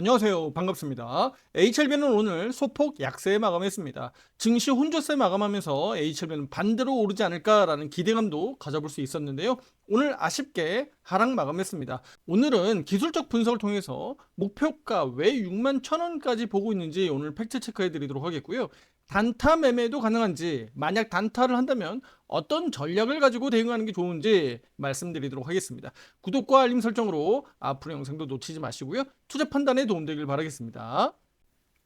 안녕하세요. 반갑습니다. HLB는 오늘 소폭 약세 마감했습니다. 증시 혼조세 마감하면서 HLB는 반대로 오르지 않을까라는 기대감도 가져볼 수 있었는데요. 오늘 아쉽게 하락 마감했습니다. 오늘은 기술적 분석을 통해서 목표가 왜 6만 1,000원까지 보고 있는지 오늘 팩트 체크해 드리도록 하겠고요. 단타 매매도 가능한지, 만약 단타를 한다면 어떤 전략을 가지고 대응하는 게 좋은지 말씀드리도록 하겠습니다. 구독과 알림 설정으로 앞으로 영상도 놓치지 마시고요. 투자 판단에 도움되길 바라겠습니다.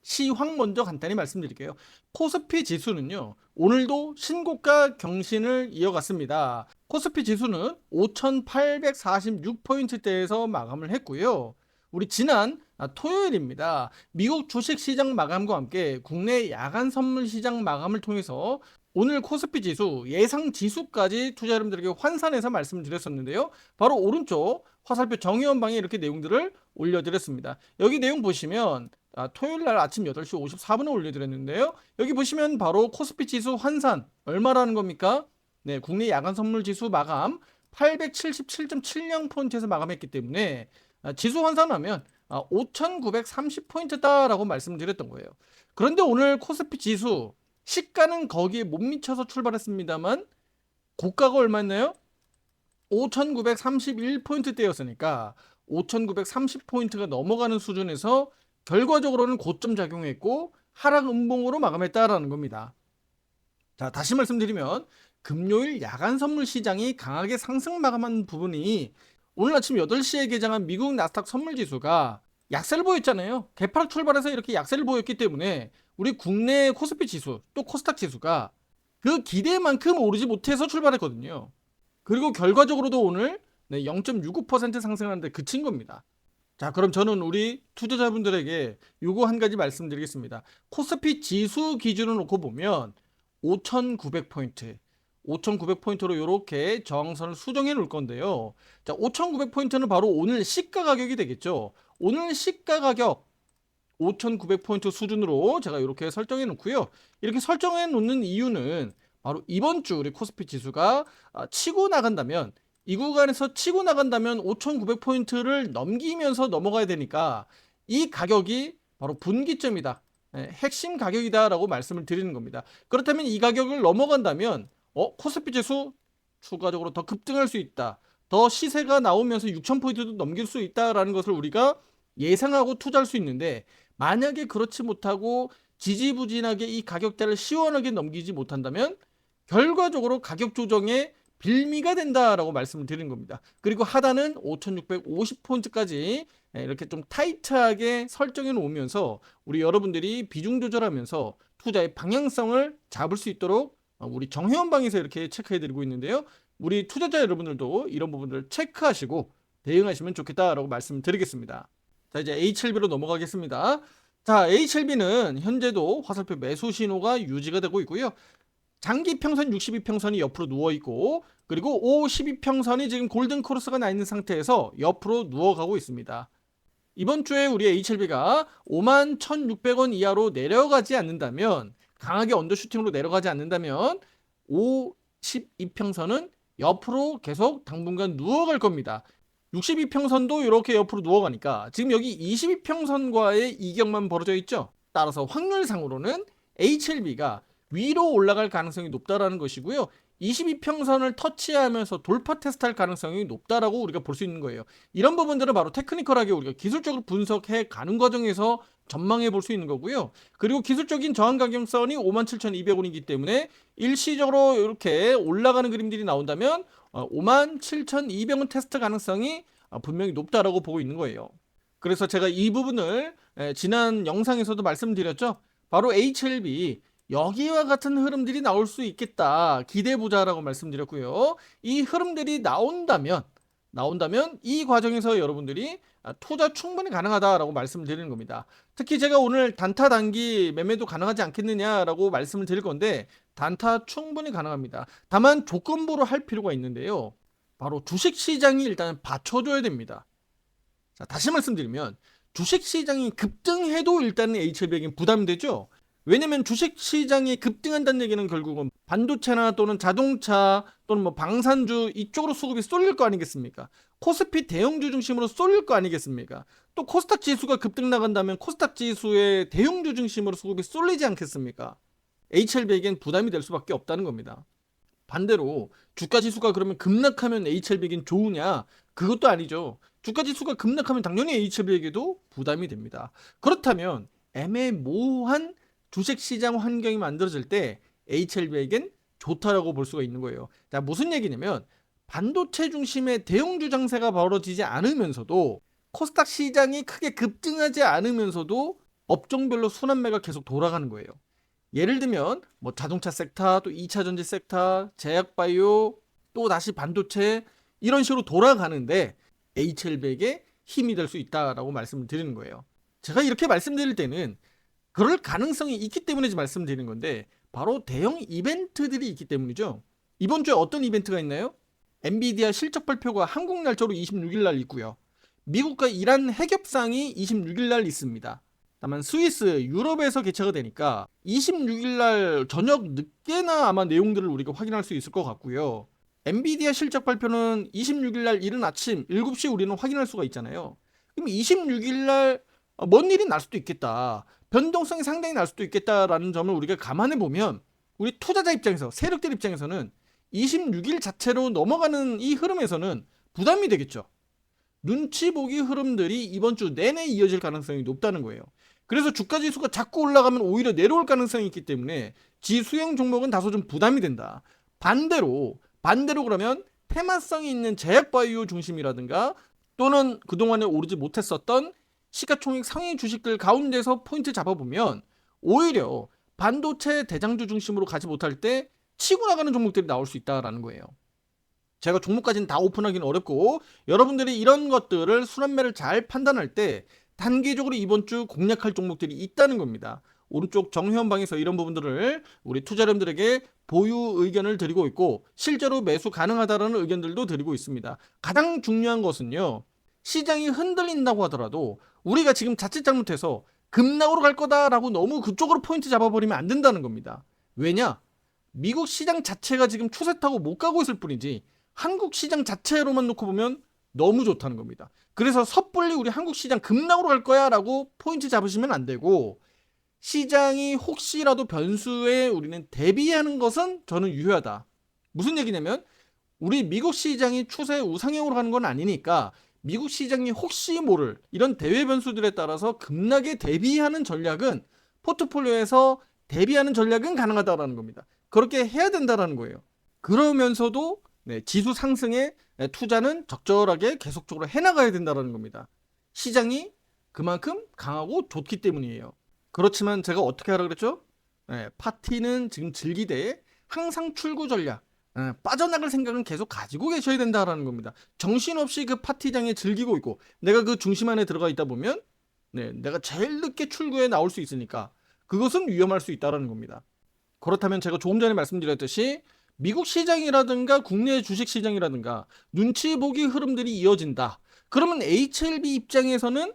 시황 먼저 간단히 말씀드릴게요. 코스피 지수는요, 오늘도 신고가 경신을 이어갔습니다. 코스피 지수는 5,846포인트대에서 마감을 했고요. 우리 지난 토요일입니다. 미국 주식시장 마감과 함께 국내 야간 선물 시장 마감을 통해서 오늘 코스피 지수 예상 지수까지 투자 여러분들에게 환산해서 말씀드렸었는데요. 바로 오른쪽 화살표 정의원방에 이렇게 내용들을 올려드렸습니다. 여기 내용 보시면 토요일날 아침 8시 54분에 올려드렸는데요. 여기 보시면 바로 코스피 지수 환산 얼마라는 겁니까? 네, 국내 야간 선물 지수 마감 877.70포인트에서 마감했기 때문에 지수 환산하면 5,930포인트다라고 말씀드렸던 거예요. 그런데 오늘 코스피 지수 시가는 거기에 못 미쳐서 출발했습니다만 고가가 얼마였나요? 5,931포인트대였으니까 5,930포인트가 넘어가는 수준에서 결과적으로는 고점 작용했고 하락 음봉으로 마감했다라는 겁니다. 자, 다시 말씀드리면 금요일 야간 선물 시장이 강하게 상승 마감한 부분이 오늘 아침 8시에 개장한 미국 나스닥 선물 지수가 약세를 보였잖아요. 개파락 출발해서 이렇게 약세를 보였기 때문에 우리 국내 코스피 지수 또 코스닥 지수가 그 기대만큼 오르지 못해서 출발했거든요. 그리고 결과적으로도 오늘 0.65% 상승하는데 그친 겁니다. 자, 그럼 저는 우리 투자자분들에게 요거 한 가지 말씀드리겠습니다. 코스피 지수 기준으로 놓고 보면 5,900포인트, 5,900포인트로 이렇게 저항선을 수정해 놓을 건데요. 자, 5,900포인트는 바로 오늘 시가 가격이 되겠죠. 오늘 시가 가격 5,900포인트 수준으로 제가 이렇게 설정해 놓고요. 이렇게 설정해 놓는 이유는 바로 이번 주 우리 코스피 지수가 치고 나간다면 이 구간에서 치고 나간다면 5,900포인트를 넘기면서 넘어가야 되니까 이 가격이 바로 분기점이다. 핵심 가격이다라고 말씀을 드리는 겁니다. 그렇다면 이 가격을 넘어간다면 코스피 지수 추가적으로 더 급등할 수 있다. 더 시세가 나오면서 6,000포인트도 넘길 수 있다라는 것을 우리가 예상하고 투자할 수 있는데 만약에 그렇지 못하고 지지부진하게 이 가격대를 시원하게 넘기지 못한다면 결과적으로 가격 조정에 빌미가 된다라고 말씀을 드리는 겁니다. 그리고 하단은 5,650포인트까지 이렇게 좀 타이트하게 설정해 놓으면서 우리 여러분들이 비중 조절하면서 투자의 방향성을 잡을 수 있도록 우리 정회원방에서 이렇게 체크해 드리고 있는데요. 우리 투자자 여러분들도 이런 부분들을 체크하시고 대응하시면 좋겠다라고 말씀을 드리겠습니다. 자, 이제 HLB로 넘어가겠습니다. 자, HLB는 현재도 화살표 매수 신호가 유지가 되고 있고요. 장기 평선 62평선이 옆으로 누워 있고 그리고 52평선이 지금 골든 크로스가 나 있는 상태에서 옆으로 누워가고 있습니다. 이번 주에 우리 HLB가 51,600원 이하로 내려가지 않는다면 강하게 언더슈팅으로 내려가지 않는다면 52평선은 옆으로 계속 당분간 누워갈 겁니다. 62평선도 이렇게 옆으로 누워가니까 지금 여기 22평선과의 이격만 벌어져 있죠. 따라서 확률상으로는 HLB가 위로 올라갈 가능성이 높다라는 것이고요. 22평선을 터치하면서 돌파 테스트할 가능성이 높다라고 우리가 볼 수 있는 거예요. 이런 부분들은 바로 테크니컬하게 우리가 기술적으로 분석해 가는 과정에서 전망해 볼 수 있는 거고요. 그리고 기술적인 저항 가격선이 57,200원이기 때문에 일시적으로 이렇게 올라가는 그림들이 나온다면 57,200원 테스트 가능성이 분명히 높다라고 보고 있는 거예요. 그래서 제가 이 부분을 지난 영상에서도 말씀드렸죠. 바로 HLB 여기와 같은 흐름들이 나올 수 있겠다. 기대해보자라고 말씀드렸고요. 이 흐름들이 나온다면 이 과정에서 여러분들이 투자 충분히 가능하다라고 말씀을 드리는 겁니다. 특히 제가 오늘 단타 단기 매매도 가능하지 않겠느냐라고 말씀을 드릴 건데 단타 충분히 가능합니다. 다만 조건부로 할 필요가 있는데요. 바로 주식시장이 일단 받쳐줘야 됩니다. 자, 다시 말씀드리면 주식시장이 급등해도 일단은 HLB에겐 부담이 되죠. 왜냐면 주식시장이 급등한다는 얘기는 결국은 반도체나 또는 자동차 또는 뭐 방산주 이쪽으로 수급이 쏠릴 거 아니겠습니까? 코스피 대형주 중심으로 쏠릴 거 아니겠습니까? 또 코스닥 지수가 급등 나간다면 코스닥 지수의 대형주 중심으로 수급이 쏠리지 않겠습니까? HLB에겐 부담이 될 수밖에 없다는 겁니다. 반대로 주가 지수가 그러면 급락하면 HLB에겐 좋으냐? 그것도 아니죠. 주가 지수가 급락하면 당연히 HLB에게도 부담이 됩니다. 그렇다면 애매모호한 주식시장 환경이 만들어질 때 HLB에겐 좋다라고 볼 수가 있는 거예요. 자, 무슨 얘기냐면 반도체 중심의 대형주 장세가 벌어지지 않으면서도 코스닥 시장이 크게 급등하지 않으면서도 업종별로 순환매가 계속 돌아가는 거예요. 예를 들면 뭐 자동차 섹터, 또 2차 전지 섹터, 제약바이오, 또 다시 반도체 이런 식으로 돌아가는데 HLB에게 힘이 될 수 있다라고 말씀을 드리는 거예요. 제가 이렇게 말씀드릴 때는 그럴 가능성이 있기 때문에 말씀드리는 건데 바로 대형 이벤트들이 있기 때문이죠. 이번 주에 어떤 이벤트가 있나요? 엔비디아 실적 발표가 한국 날짜로 26일 날 있고요. 미국과 이란 핵협상이 26일 날 있습니다. 다만 스위스, 유럽에서 개최가 되니까 26일 날 저녁 늦게나 아마 내용들을 우리가 확인할 수 있을 것 같고요. 엔비디아 실적 발표는 26일 날 이른 아침 7시 우리는 확인할 수가 있잖아요. 그럼 26일 날 뭔 일이 날 수도 있겠다. 변동성이 상당히 날 수도 있겠다라는 점을 우리가 감안해 보면 우리 투자자 입장에서, 세력들 입장에서는 26일 자체로 넘어가는 이 흐름에서는 부담이 되겠죠. 눈치 보기 흐름들이 이번 주 내내 이어질 가능성이 높다는 거예요. 그래서 주가 지수가 자꾸 올라가면 오히려 내려올 가능성이 있기 때문에 지수형 종목은 다소 좀 부담이 된다. 반대로 그러면 테마성이 있는 제약바이오 중심이라든가 또는 그동안에 오르지 못했었던 시가총액 상위 주식들 가운데서 포인트 잡아보면 오히려 반도체 대장주 중심으로 가지 못할 때 치고 나가는 종목들이 나올 수 있다라는 거예요. 제가 종목까지는 다 오픈하기는 어렵고 여러분들이 이런 것들을 순환매를 잘 판단할 때 단기적으로 이번 주 공략할 종목들이 있다는 겁니다. 오른쪽 정회원방에서 이런 부분들을 우리 투자자분들에게 보유 의견을 드리고 있고 실제로 매수 가능하다는 의견들도 드리고 있습니다. 가장 중요한 것은요. 시장이 흔들린다고 하더라도 우리가 지금 자칫 잘못해서 급락으로 갈 거다라고 너무 그쪽으로 포인트 잡아버리면 안 된다는 겁니다. 왜냐? 미국 시장 자체가 지금 추세 타고 못 가고 있을 뿐이지 한국 시장 자체로만 놓고 보면 너무 좋다는 겁니다. 그래서 섣불리 우리 한국 시장 급락으로 갈 거야 라고 포인트 잡으시면 안 되고 시장이 혹시라도 변수에 우리는 대비하는 것은 저는 유효하다. 무슨 얘기냐면 우리 미국 시장이 추세 우상향으로 가는 건 아니니까 미국 시장이 혹시 모를 이런 대외 변수들에 따라서 급락에 대비하는 전략은 포트폴리오에서 대비하는 전략은 가능하다라는 겁니다. 그렇게 해야 된다라는 거예요. 그러면서도 지수 상승에 투자는 적절하게 계속적으로 해나가야 된다는 겁니다. 시장이 그만큼 강하고 좋기 때문이에요. 그렇지만 제가 어떻게 하라 그랬죠? 파티는 지금 즐기되 항상 출구 전략, 빠져나갈 생각은 계속 가지고 계셔야 된다라는 겁니다. 정신없이 그 파티장에 즐기고 있고 내가 그 중심 안에 들어가 있다 보면 내가 제일 늦게 출구에 나올 수 있으니까 그것은 위험할 수 있다는 겁니다. 그렇다면 제가 조금 전에 말씀드렸듯이 미국 시장이라든가 국내 주식 시장이라든가 눈치 보기 흐름들이 이어진다. 그러면 HLB 입장에서는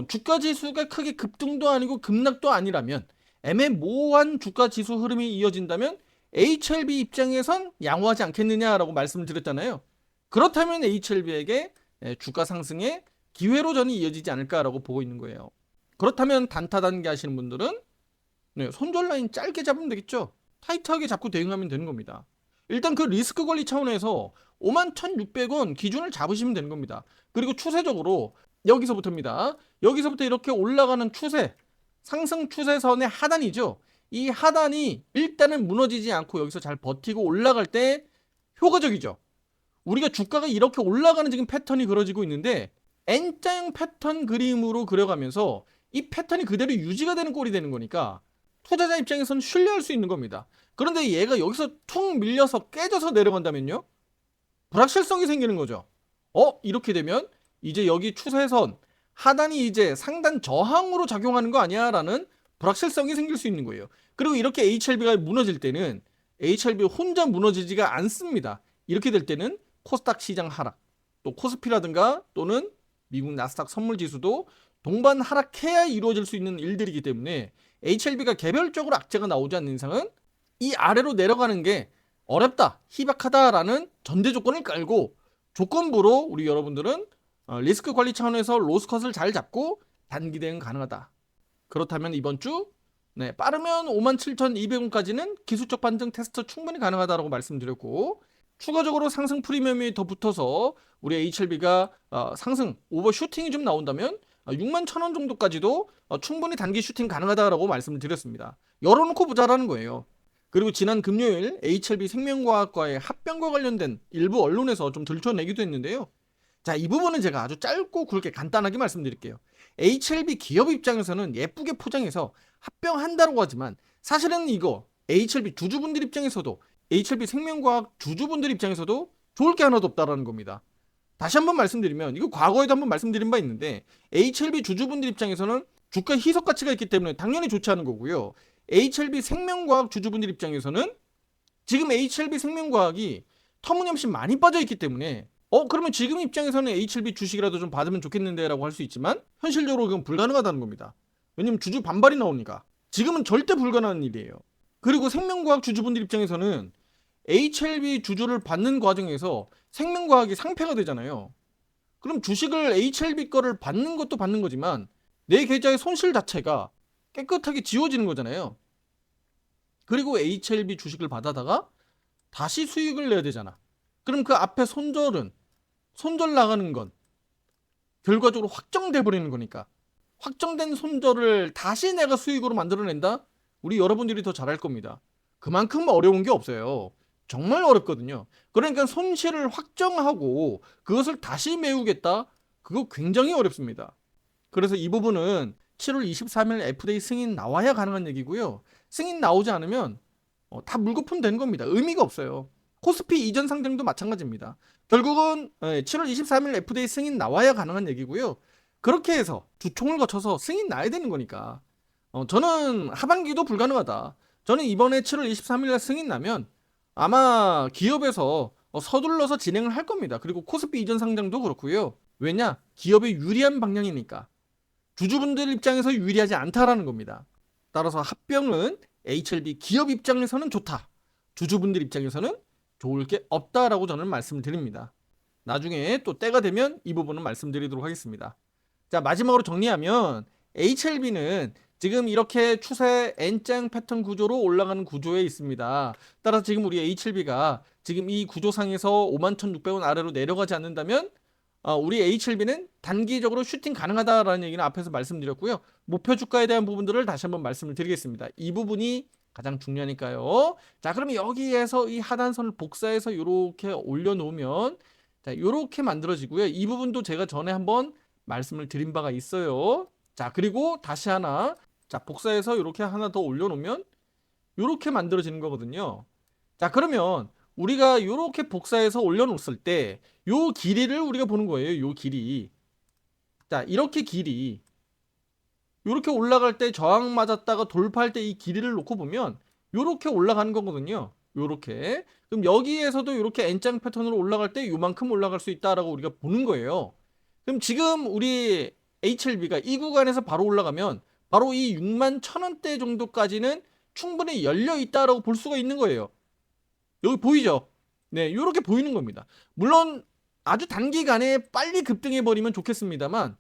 주가 지수가 크게 급등도 아니고 급락도 아니라면 애매모호한 주가 지수 흐름이 이어진다면 HLB 입장에선 양호하지 않겠느냐라고 말씀을 드렸잖아요. 그렇다면 HLB에게 주가 상승의 기회로 저는 이어지지 않을까라고 보고 있는 거예요. 그렇다면 단타 단기 하시는 분들은 손절 라인 짧게 잡으면 되겠죠. 타이트하게 잡고 대응하면 되는 겁니다. 일단 그 리스크 관리 차원에서 51,600원 기준을 잡으시면 되는 겁니다. 그리고 추세적으로 여기서부터입니다. 여기서부터 이렇게 올라가는 추세, 상승 추세선의 하단이죠. 이 하단이 일단은 무너지지 않고 여기서 잘 버티고 올라갈 때 효과적이죠. 우리가 주가가 이렇게 올라가는 지금 패턴이 그려지고 있는데 N자형 패턴 그림으로 그려가면서 이 패턴이 그대로 유지가 되는 꼴이 되는 거니까 투자자 입장에서는 신뢰할 수 있는 겁니다. 그런데 얘가 여기서 툭 밀려서 깨져서 내려간다면요? 불확실성이 생기는 거죠. 이렇게 되면 이제 여기 추세선 하단이 이제 상단 저항으로 작용하는 거 아니야? 라는 불확실성이 생길 수 있는 거예요. 그리고 이렇게 HLB가 무너질 때는 HLB 혼자 무너지지가 않습니다. 이렇게 될 때는 코스닥 시장 하락, 또 코스피라든가 또는 미국 나스닥 선물지수도 동반 하락해야 이루어질 수 있는 일들이기 때문에 HLB가 개별적으로 악재가 나오지 않는 이상은 이 아래로 내려가는 게 어렵다, 희박하다라는 전제 조건을 깔고 조건부로 우리 여러분들은 리스크 관리 차원에서 로스컷을 잘 잡고 단기 대응 가능하다. 그렇다면 이번 주 빠르면 57,200원까지는 기술적 반등 테스트 충분히 가능하다라고 말씀드렸고, 추가적으로 상승 프리미엄이 더 붙어서 우리 HLB가 상승 오버슈팅이 좀 나온다면 61,000원 정도까지도 충분히 단기 슈팅 가능하다라고 말씀을 드렸습니다. 열어놓고 보자라는 거예요. 그리고 지난 금요일 HLB 생명과학과의 합병과 관련된 일부 언론에서 좀 들춰내기도 했는데요. 자, 이 부분은 제가 아주 짧고 굵게 간단하게 말씀드릴게요. HLB 기업 입장에서는 예쁘게 포장해서 합병한다고 하지만 사실은 이거 HLB 주주분들 입장에서도, HLB 생명과학 주주분들 입장에서도 좋을 게 하나도 없다라는 겁니다. 다시 한번 말씀드리면, 이거 과거에도 한번 말씀드린 바 있는데, HLB 주주분들 입장에서는 주가 희석 가치가 있기 때문에 당연히 좋지 않은 거고요. HLB 생명과학 주주분들 입장에서는 지금 HLB 생명과학이 터무니없이 많이 빠져 있기 때문에 그러면 지금 입장에서는 HLB 주식이라도 좀 받으면 좋겠는데 라고 할 수 있지만 현실적으로 그건 불가능하다는 겁니다. 왜냐면 주주 반발이 나오니까. 지금은 절대 불가능한 일이에요. 그리고 생명과학 주주분들 입장에서는 HLB 주주를 받는 과정에서 생명과학이 상폐가 되잖아요. 그럼 주식을 HLB 거를 받는 것도 받는 거지만 내 계좌의 손실 자체가 깨끗하게 지워지는 거잖아요. 그리고 HLB 주식을 받아다가 다시 수익을 내야 되잖아. 그럼 그 앞에 손절 나가는 건 결과적으로 확정돼 버리는 거니까, 확정된 손절을 다시 내가 수익으로 만들어낸다? 우리 여러분들이 더 잘할 겁니다. 그만큼 어려운 게 없어요. 정말 어렵거든요. 그러니까 손실을 확정하고 그것을 다시 메우겠다? 그거 굉장히 어렵습니다. 그래서 이 부분은 7월 23일 FDA 승인 나와야 가능한 얘기고요. 승인 나오지 않으면 다 물거품 되는 겁니다. 의미가 없어요. 코스피 이전 상장도 마찬가지입니다. 결국은 7월 23일 FDA 승인 나와야 가능한 얘기고요. 그렇게 해서 주총을 거쳐서 승인 나야 되는 거니까 저는 하반기도 불가능하다. 저는 이번에 7월 23일 날 승인 나면 아마 기업에서 서둘러서 진행을 할 겁니다. 그리고 코스피 이전 상장도 그렇고요. 왜냐? 기업에 유리한 방향이니까. 주주분들 입장에서 유리하지 않다라는 겁니다. 따라서 합병은 HLB 기업 입장에서는 좋다. 주주분들 입장에서는 좋을 게 없다라고 저는 말씀을 드립니다. 나중에 또 때가 되면 이 부분은 말씀드리도록 하겠습니다. 자, 마지막으로 정리하면 HLB는 지금 이렇게 추세 N장 패턴 구조로 올라가는 구조에 있습니다. 따라서 지금 우리 HLB가 지금 이 구조상에서 51,600원 아래로 내려가지 않는다면 우리 HLB는 단기적으로 슈팅 가능하다라는 얘기는 앞에서 말씀드렸고요. 목표 주가에 대한 부분들을 다시 한번 말씀을 드리겠습니다. 이 부분이 가장 중요하니까요. 자, 그러면 여기에서 이 하단선을 복사해서 이렇게 올려놓으면 자, 이렇게 만들어지고요. 이 부분도 제가 전에 한번 말씀을 드린 바가 있어요. 자, 그리고 다시 하나, 자, 복사해서 이렇게 하나 더 올려놓으면 이렇게 만들어지는 거거든요. 자, 그러면 우리가 이렇게 복사해서 올려놓았을 때 요 길이를 우리가 보는 거예요. 요 길이. 자, 이렇게 길이 이렇게 올라갈 때 저항 맞았다가 돌파할 때 이 길이를 놓고 보면 이렇게 올라가는 거거든요. 요렇게. 그럼 여기에서도 이렇게 N장 패턴으로 올라갈 때 요만큼 올라갈 수 있다라고 우리가 보는 거예요. 그럼 지금 우리 HLB가 이 구간에서 바로 올라가면 바로 이 61,000원대 정도까지는 충분히 열려 있다라고 볼 수가 있는 거예요. 여기 보이죠? 네, 요렇게 보이는 겁니다. 물론 아주 단기간에 빨리 급등해 버리면 좋겠습니다만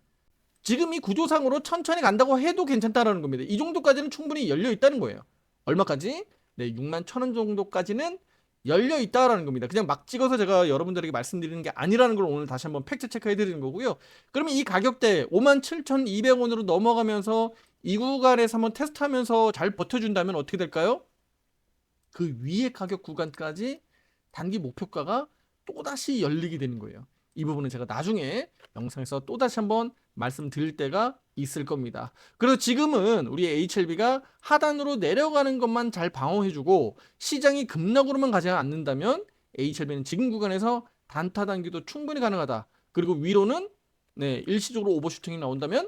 지금 이 구조상으로 천천히 간다고 해도 괜찮다라는 겁니다. 이 정도까지는 충분히 열려 있다는 거예요. 얼마까지? 네, 61,000원 정도까지는 열려 있다라는 겁니다. 그냥 막 찍어서 제가 여러분들에게 말씀드리는 게 아니라는 걸 오늘 다시 한번 팩트 체크해 드리는 거고요. 그러면 이 가격대 57,200원으로 넘어가면서 이 구간에서 한번 테스트하면서 잘 버텨준다면 어떻게 될까요? 그 위의 가격 구간까지 단기 목표가가 또다시 열리게 되는 거예요. 이 부분은 제가 나중에 영상에서 또다시 한번 말씀드릴 때가 있을 겁니다. 그래서 지금은 우리 HLB가 하단으로 내려가는 것만 잘 방어해주고 시장이 급락으로만 가지 않는다면 HLB는 지금 구간에서 단타 단기도 충분히 가능하다. 그리고 위로는 일시적으로 오버슈팅이 나온다면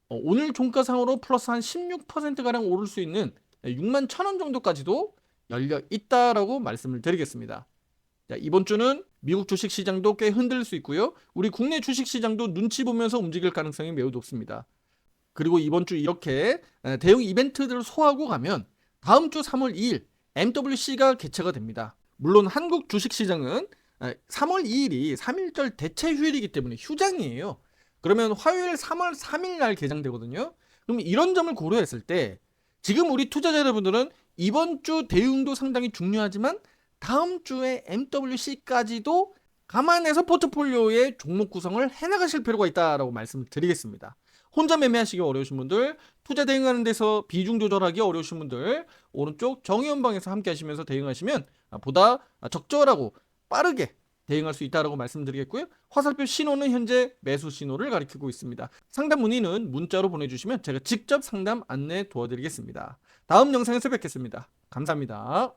오늘 종가상으로 플러스 한 16%가량 오를 수 있는 61,000원 정도까지도 열려 있다라고 말씀을 드리겠습니다. 자, 이번 주는 미국 주식 시장도 꽤 흔들릴 수 있고요. 우리 국내 주식 시장도 눈치 보면서 움직일 가능성이 매우 높습니다. 그리고 이번 주 이렇게 대형 이벤트들을 소화하고 가면 다음 주 3월 2일 MWC가 개최가 됩니다. 물론 한국 주식시장은 3월 2일이 3.1절 대체 휴일이기 때문에 휴장이에요. 그러면 화요일 3월 3일 날 개장되거든요. 그럼 이런 점을 고려했을 때 지금 우리 투자자 여러분들은 이번 주 대응도 상당히 중요하지만 다음 주에 MWC까지도 감안해서 포트폴리오의 종목 구성을 해나가실 필요가 있다라고 말씀드리겠습니다. 혼자 매매하시기 어려우신 분들, 투자 대응하는 데서 비중 조절하기 어려우신 분들, 오른쪽 정의원방에서 함께 하시면서 대응하시면 보다 적절하고 빠르게 대응할 수 있다고 말씀드리겠고요. 화살표 신호는 현재 매수 신호를 가리키고 있습니다. 상담 문의는 문자로 보내주시면 제가 직접 상담 안내 도와드리겠습니다. 다음 영상에서 뵙겠습니다. 감사합니다.